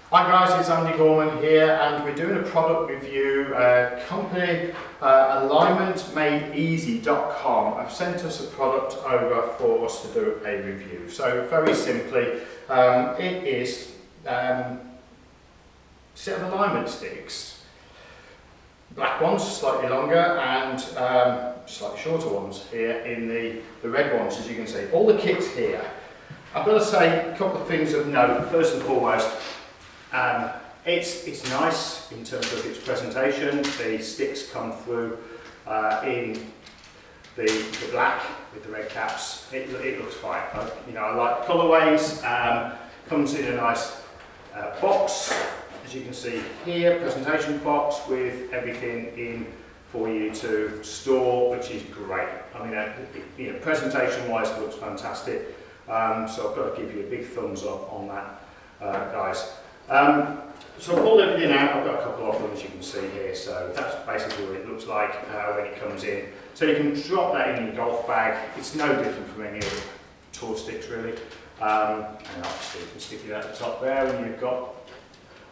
Hi guys, it's Andy Gorman here and we're doing a product review. Company alignmentmadeeasy.com have sent us a product over for us to do a review. So very simply, it is a set of alignment sticks. Black ones, slightly longer, and slightly shorter ones here in the red ones, as you can see. All the kits here. I've got to say a couple of things of note. First and foremost, it's nice in terms of its presentation. The sticks come through in the black with the red caps. It looks fine. I like colourways. Comes in a nice box, as you can see here, presentation box with everything in for you to store, which is great. I mean, presentation-wise, it looks fantastic. So I've got to give you a big thumbs up on that, guys. So I've pulled everything out. I've got a couple of them, as you can see here. So that's basically what it looks like when it comes in. So you can drop that in your golf bag. It's no different from any other tour sticks, really. And obviously you can stick it at the top there, and you've got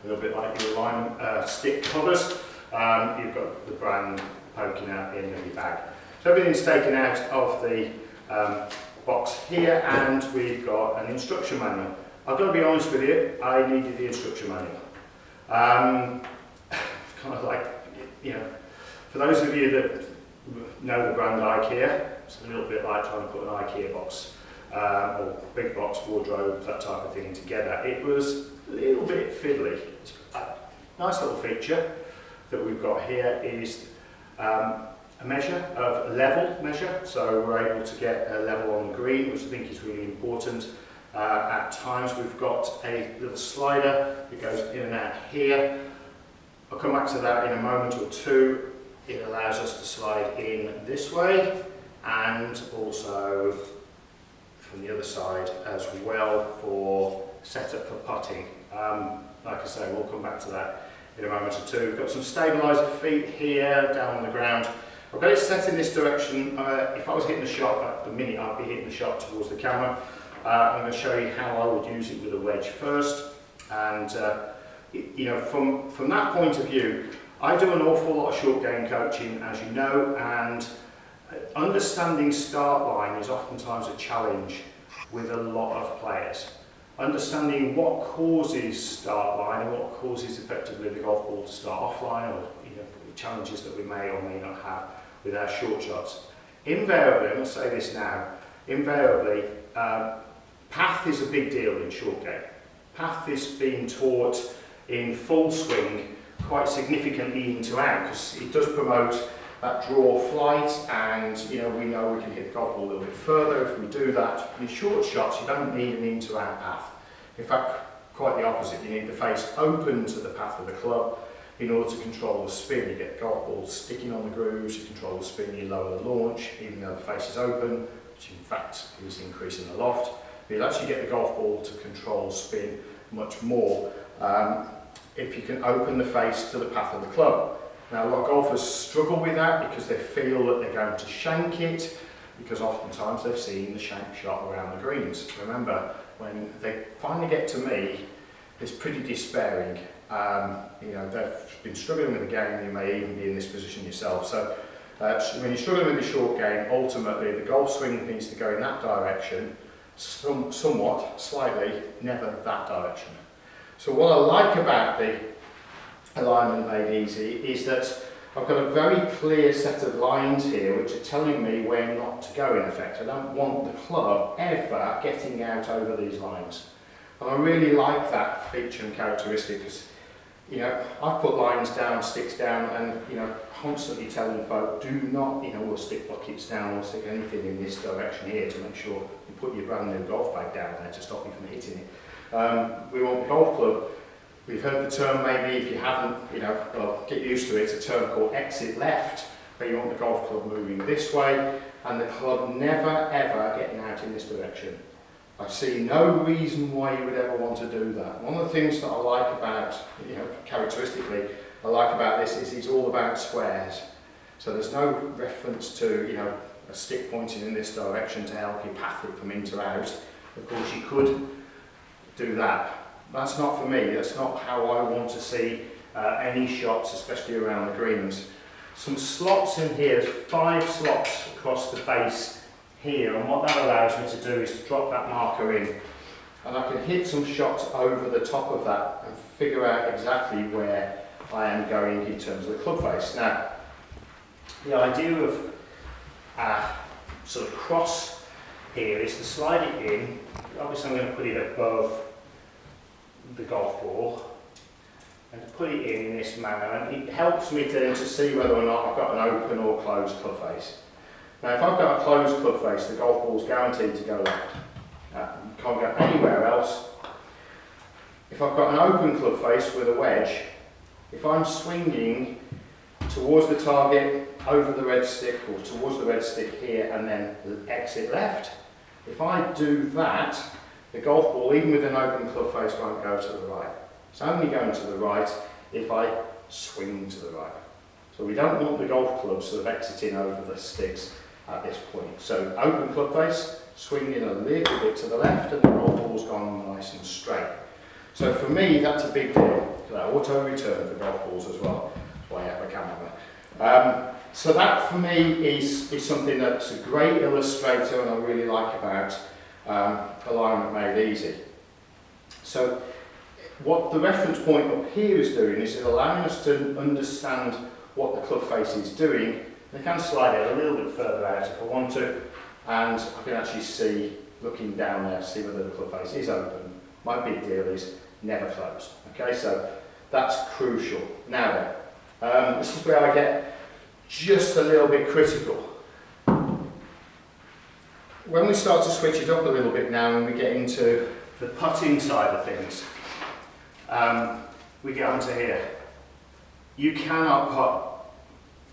a little bit like your alignment stick covers. You've got the brand poking out the end of your bag. So everything's taken out of the box here, and we've got an instruction manual. I've got to be honest with you, I needed the instruction manual. Kind of like, for those of you that know the brand IKEA, it's a little bit like trying to put an IKEA box or big box wardrobe, that type of thing together. It was a little bit fiddly. A nice little feature that we've got here is a measure of level measure, so we're able to get a level on the green, which I think is really important. At times we've got a little slider that goes in and out here. I'll come back to that in a moment or two. It allows us to slide in this way and also from the other side as well for setup for putting. Like I say, we'll come back to that in a moment or two. We've got some stabiliser feet here down on the ground. I've got it set in this direction. If I was hitting the shot at the minute, I'd be hitting the shot towards the camera. I'm going to show you how I would use it with a wedge first, and from that point of view, I do an awful lot of short game coaching, as you know, and understanding start line is oftentimes a challenge with a lot of players. Understanding what causes start line and what causes effectively the golf ball to start offline, or challenges that we may or may not have with our short shots. Invariably, I'm going to say this now, invariably, path is a big deal in short game. Path is being taught in full swing quite significantly into out, because it does promote that draw flight, and we know we can hit the golf ball a little bit further if we do that. In short shots, you don't need an into out path. In fact, quite the opposite. You need the face open to the path of the club in order to control the spin. You get the golf ball sticking on the grooves, you control the spin, you lower the launch, even though the face is open, which in fact is increasing the loft. But you'll actually get the golf ball to control spin much more if you can open the face to the path of the club. Now, a lot of golfers struggle with that because they feel that they're going to shank it, because oftentimes they've seen the shank shot around the greens. Remember, when they finally get to me, it's pretty despairing. They've been struggling with the game, you may even be in this position yourself. So when you're struggling with the short game, ultimately the golf swing needs to go in that direction, somewhat, slightly, never that direction. So what I like about the alignment made easy is that I've got a very clear set of lines here which are telling me where not to go, in effect. I don't want the club ever getting out over these lines. And I really like that feature and characteristic, because I've put lines down, sticks down, and constantly telling folk, do not, we'll stick buckets down, we'll stick anything in this direction here to make sure you put your brand new golf bag down there to stop you from hitting it. We want the golf club. We've heard the term, maybe if you haven't, well, get used to it, a term called exit left, where you want the golf club moving this way, and the club never ever getting out in this direction. I see no reason why you would ever want to do that. One of the things that I like about, characteristically, I like about this is it's all about squares. So there's no reference to, a stick pointing in this direction to help you path it from in to out. Of course, you could do that. That's not for me, that's not how I want to see any shots, especially around the greens. Some slots in here, there's 5 slots across the base here, and what that allows me to do is to drop that marker in, and I can hit some shots over the top of that and figure out exactly where I am going in terms of the club face. Now, the idea of sort of cross here is to slide it in. Obviously I'm going to put it above the golf ball and to put it in this manner, and it helps me to see whether or not I've got an open or closed club face. Now if I've got a closed club face, the golf ball is guaranteed to go left. You can't go anywhere else. If I've got an open club face with a wedge, if I'm swinging towards the target, over the red stick, or towards the red stick here, and then exit left, if I do that, the golf ball, even with an open club face, won't go to the right. It's only going to the right if I swing to the right. So we don't want the golf club sort of exiting over the sticks at this point. So open club face, swinging a little bit to the left, and the golf ball's gone nice and straight. So for me, that's a big deal. Auto return for golf balls as well. That's why I have a camera. So that for me is something that's a great illustrator, and I really like about alignment made easy. So what the reference point up here is doing is allowing us to understand what the club face is doing. I can slide it a little bit further out if I want to, and I can actually see, looking down there, see whether the club face is open. My big deal is never closed. Okay, so that's crucial. Now then, this is where I get just a little bit critical. When we start to switch it up a little bit now and we get into the putting side of things, we get onto here. You cannot putt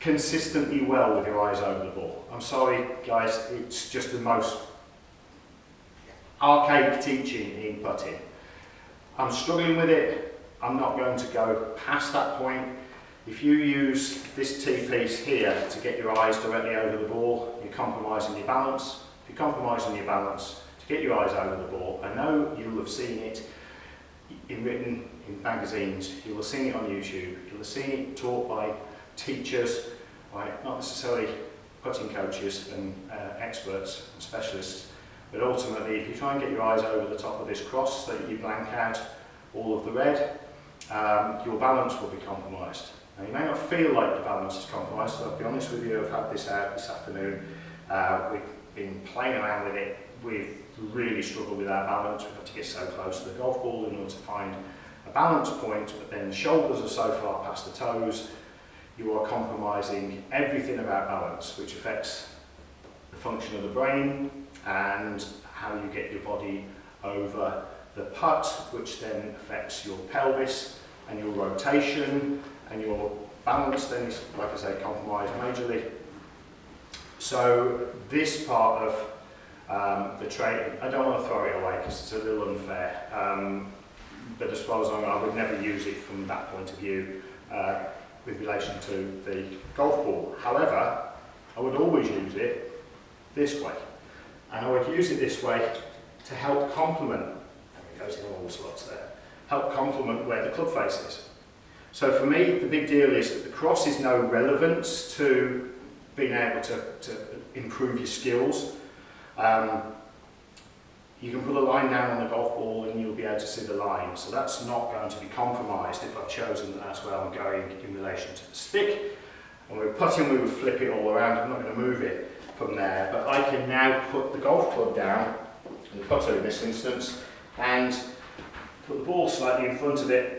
consistently well with your eyes over the ball. I'm sorry guys, it's just the most archaic teaching in putting. I'm struggling with it. I'm not going to go past that point. If you use this T-piece here to get your eyes directly over the ball, you're compromising your balance. If you're compromising your balance to get your eyes over the ball, I know you'll have seen it written in magazines, you'll have seen it on YouTube, you'll have seen it taught by teachers, right? Not necessarily putting coaches and experts and specialists, but ultimately if you try and get your eyes over the top of this cross so that you blank out all of the red, your balance will be compromised. Now you may not feel like the balance is compromised, so I'll be honest with you, I've had this out this afternoon, we've been playing around with it, we've really struggled with our balance, we've had to get so close to the golf ball in order to find a balance point, but then the shoulders are so far past the toes, you are compromising everything about balance, which affects the function of the brain and how you get your body over the putt, which then affects your pelvis and your rotation, and your balance then is, like I say, compromised majorly. So this part of the training, I don't want to throw it away because it's a little unfair, but as far as I would never use it from that point of view with relation to the golf ball. However, I would always use it this way, and I would use it this way to help complement, and it goes in all the slots there, help complement where the club face is. So for me, the big deal is that the cross is no relevance to being able to improve your skills. You can put a line down on the golf ball and you'll be able to see the line. So that's not going to be compromised if I've chosen that that's where I'm going in relation to the stick. When we're putting, we would flip it all around. I'm not going to move it from there, but I can now put the golf club down, the putter in this instance, and put the ball slightly in front of it,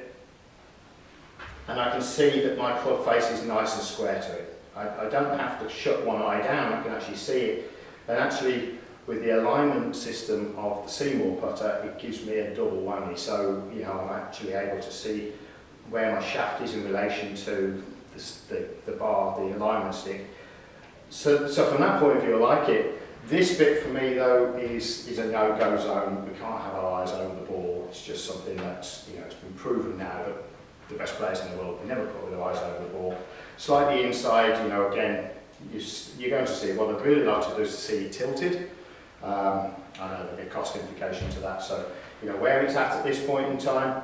and I can see that my club face is nice and square to it. I don't have to shut one eye down, I can actually see it. And actually, with the alignment system of the Seymour putter, it gives me a double whammy. So, you know, I'm actually able to see where my shaft is in relation to the bar, the alignment stick. So from that point of view, I like it. This bit for me, though, is a no-go zone. We can't have our eyes over the ball. It's just something that's, you know, it's been proven now that the best players in the world can never put with their eyes over the ball. Slightly inside, you know, again, you're going to see, what I'd really like to do is to see it tilted. I know there'll be a cost implication to that, so you know, where it's at this point in time.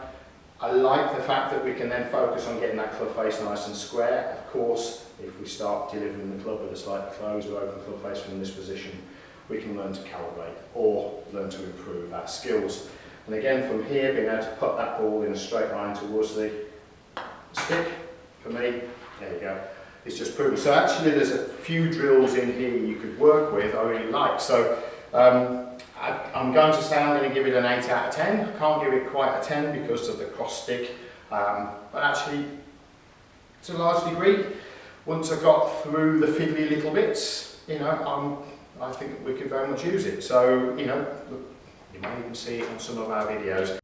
I like the fact that we can then focus on getting that club face nice and square. Of course, if we start delivering the club with a slightly closed or open club face from this position, we can learn to calibrate or learn to improve our skills. And again, from here, being able to put that ball in a straight line towards the stick, for me, there you go, it's just proven. So actually there's a few drills in here you could work with I really like. So I'm going to say I'm going to give it an 8 out of 10. I can't give it quite a 10 because of the cross stick, but actually to a large degree, once I got through the fiddly little bits, you know, I think we could very much use it. So, you know, you may even see it on some of our videos.